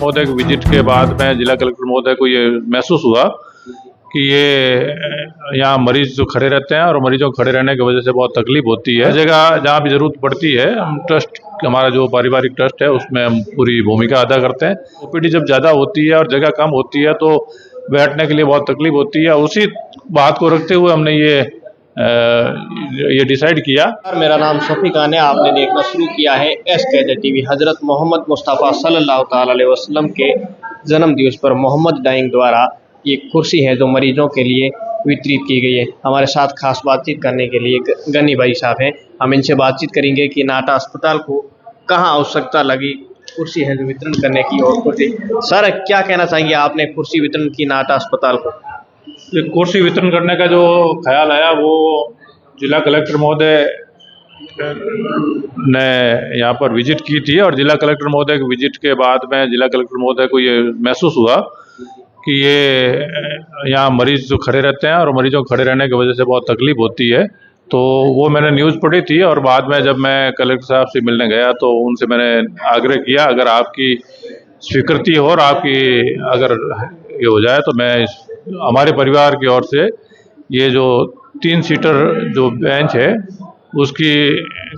महोदय के विजिट के बाद में जिला कलेक्टर महोदय को ये महसूस हुआ कि ये यहाँ मरीज जो खड़े रहते हैं और मरीजों को खड़े रहने की वजह से बहुत तकलीफ होती है। जगह जहाँ भी जरूरत पड़ती है हम ट्रस्ट, हमारा जो पारिवारिक ट्रस्ट है उसमें हम पूरी भूमिका अदा करते हैं। ओपीडी जब ज़्यादा होती है और जगह कम होती है तो बैठने के लिए बहुत तकलीफ होती है। उसी बात को रखते हुए हमने ये डिसाइड किया। मेरा नाम शफीक खान है। आपने देखना शुरू किया है SKZ TV। हजरत मोहम्मद मुस्तफ़ा सल्लल्लाहु ताला अलैहि वसल्लम के जन्म दिवस पर मोहम्मद डाइंग द्वारा ये कुर्सी है जो मरीजों के लिए वितरित की गई है। हमारे साथ खास बातचीत करने के लिए गनी भाई साहब हैं। हम इनसे बातचीत करेंगे कि नाटा अस्पताल को कहाँ आवश्यकता लगी कुर्सी है जो वितरण करने की। और कुर्सी सर क्या कहना चाहेंगे आपने कुर्सी वितरण की नाटा अस्पताल को? कुर्सी वितरण करने का जो ख्याल आया वो जिला कलेक्टर महोदय ने यहाँ पर विजिट की थी और जिला कलेक्टर महोदय के विजिट के बाद में जिला कलेक्टर महोदय को ये महसूस हुआ कि ये यहाँ मरीज जो खड़े रहते हैं और मरीजों को खड़े रहने की वजह से बहुत तकलीफ होती है। तो वो मैंने न्यूज़ पढ़ी थी और बाद में जब मैं कलेक्टर साहब से मिलने गया तो उनसे मैंने आग्रह किया अगर आपकी स्वीकृति हो और आपकी अगर ये हो जाए तो मैं हमारे परिवार की ओर से ये जो 3 सीटर जो बेंच है उसकी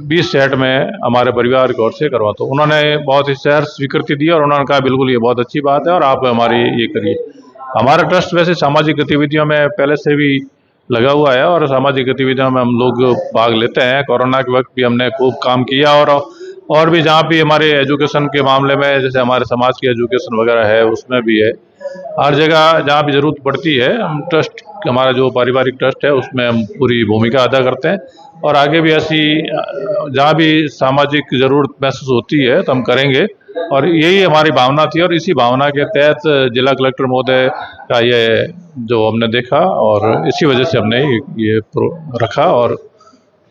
20 सेट में हमारे परिवार की ओर से करवा। तो उन्होंने बहुत ही सहर्ष स्वीकृति दी और उन्होंने कहा बिल्कुल ये बहुत अच्छी बात है और आप हमारी ये करिए। हमारा ट्रस्ट वैसे सामाजिक गतिविधियों में पहले से भी लगा हुआ है और सामाजिक गतिविधियों में हम लोग भाग लेते हैं। कोरोना के वक्त भी हमने खूब काम किया और भी जहाँ भी हमारे एजुकेशन के मामले में जैसे हमारे समाज की एजुकेशन वगैरह है उसमें भी है। हर जगह जहाँ भी ज़रूरत पड़ती है हम ट्रस्ट, हमारा जो पारिवारिक ट्रस्ट है उसमें हम पूरी भूमिका अदा करते हैं और आगे भी ऐसी जहाँ भी सामाजिक ज़रूरत महसूस होती है तो हम करेंगे। और यही हमारी भावना थी और इसी भावना के तहत जिला कलेक्टर महोदय का ये जो हमने देखा और इसी वजह से हमने ये रखा और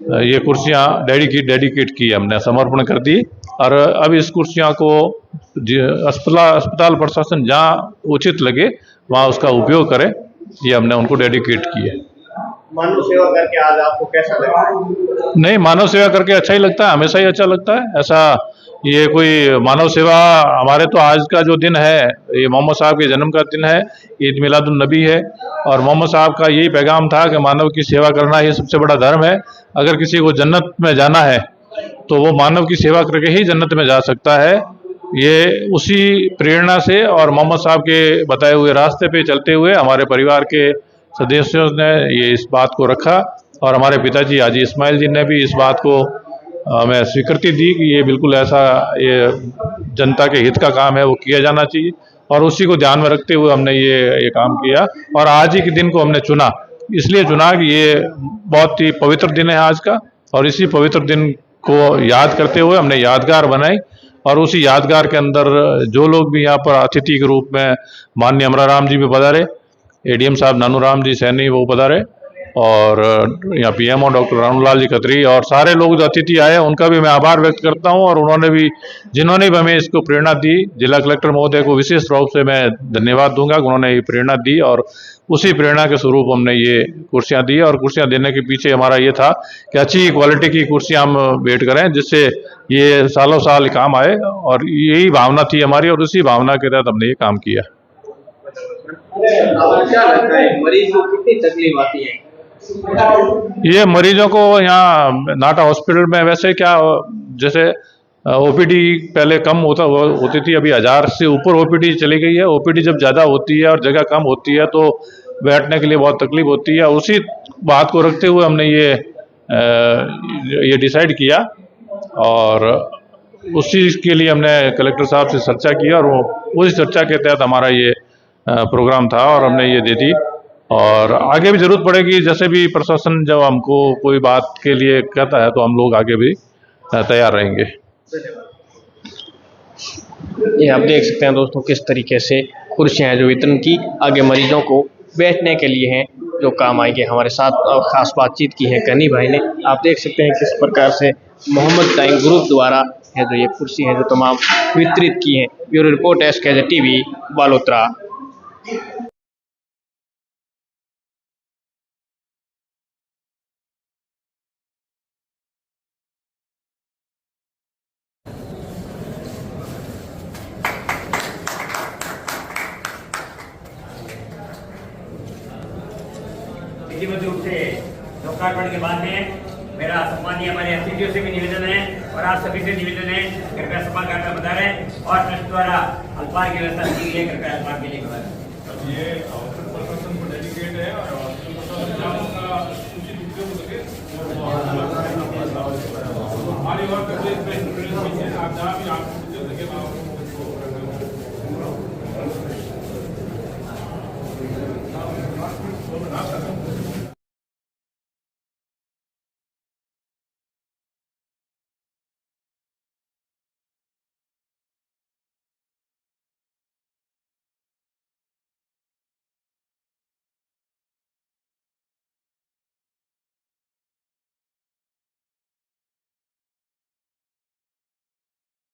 ये कुर्सियाँ डेडिकेट की हमने, समर्पण कर दी। और अब इस कुर्सियों को अस्पताल प्रशासन जहाँ उचित लगे वहाँ उसका उपयोग करे, ये हमने उनको डेडिकेट की है। मानव सेवा करके आज आपको कैसा लगा? नहीं, मानव सेवा करके अच्छा ही लगता है, हमेशा ही अच्छा लगता है। ऐसा ये कोई मानव सेवा हमारे तो आज का जो दिन है ये मोहम्मद साहब के जन्म का दिन है, ईद मिलादुन नबी है और मोहम्मद साहब का यही पैगाम था कि मानव की सेवा करना ये सबसे बड़ा धर्म है। अगर किसी को जन्नत में जाना है तो वो मानव की सेवा करके ही जन्नत में जा सकता है। ये उसी प्रेरणा से और मोहम्मद साहब के बताए हुए रास्ते पे चलते हुए हमारे परिवार के सदस्यों ने ये इस बात को रखा और हमारे पिताजी हाजी इस्माइल जी ने भी इस बात को हमें स्वीकृति दी कि ये बिल्कुल ऐसा ये जनता के हित का काम है, वो किया जाना चाहिए और उसी को ध्यान में रखते हुए हमने ये काम किया। और आज ही के दिन को हमने चुना, इसलिए चुना कि ये बहुत ही पवित्र दिन है आज का और इसी पवित्र दिन को याद करते हुए हमने यादगार बनाई और उसी यादगार के अंदर जो लोग भी यहाँ पर अतिथि के रूप में माननीय अमराराम जी भी पधारे, ADM साहब नानूराम जी सैनी वो पधारे और यहाँ PMO डॉक्टर रामलाल जी खत्री और सारे लोग जो अतिथि आए उनका भी मैं आभार व्यक्त करता हूँ और उन्होंने भी जिन्होंने भी हमें इसको प्रेरणा दी, जिला कलेक्टर महोदय को विशेष रूप से मैं धन्यवाद दूंगा कि उन्होंने ये प्रेरणा दी और उसी प्रेरणा के स्वरूप हमने ये कुर्सियाँ दी। और कुर्सियाँ देने के पीछे हमारा ये था कि अच्छी क्वालिटी की कुर्सियाँ हम वेट करें जिससे ये सालों साल काम आए और यही भावना थी हमारी और उसी भावना के तहत हमने ये काम किया। क्या लगता है मरीज को कितनी तकलीफ आती है? ये मरीजों को यहाँ नाटा हॉस्पिटल में वैसे क्या जैसे OPD पहले कम होती थी, अभी 1000 से ऊपर OPD चली गई है। OPD जब ज़्यादा होती है और जगह कम होती है तो बैठने के लिए बहुत तकलीफ होती है। उसी बात को रखते हुए हमने ये ये डिसाइड किया और उस चीज़ के लिए हमने कलेक्टर साहब से चर्चा की और वो उस चर्चा के तहत हमारा ये प्रोग्राम था और हमने ये दे दी। और आगे भी ज़रूरत पड़ेगी, जैसे भी प्रशासन जब हमको कोई बात के लिए कहता है तो हम लोग आगे भी तैयार रहेंगे। ये आप देख सकते हैं दोस्तों किस तरीके से कुर्सियां हैं जो वितरण की आगे मरीजों को बैठने के लिए हैं जो काम आएंगे। हमारे साथ खास बातचीत की है गनी भाई ने। आप देख सकते हैं किस प्रकार से मोहम्मद डाइंग ग्रुप द्वारा है जो ये कुर्सी है जो तमाम वितरित की हैं। Bureau report SKZ TV Balotra. विधिवत रूप से लोकार्पण के बाद में मेरा सम्मानीय हमारे अतिथियों से भी निवेदन है और आप सभी से निवेदन है कृपया सभागार में पधारें और ट्रस्ट द्वारा अल्पाहार की व्यवस्था की गई है, कृपया अल्पाहार के लिए पधारें। ये हॉस्पिटल प्रशासन को डेडिकेट है और हॉस्पिटल प्रशासन जहाँ उसका उचित उपयोग हो सके हमारी और आप जहाँ भी आप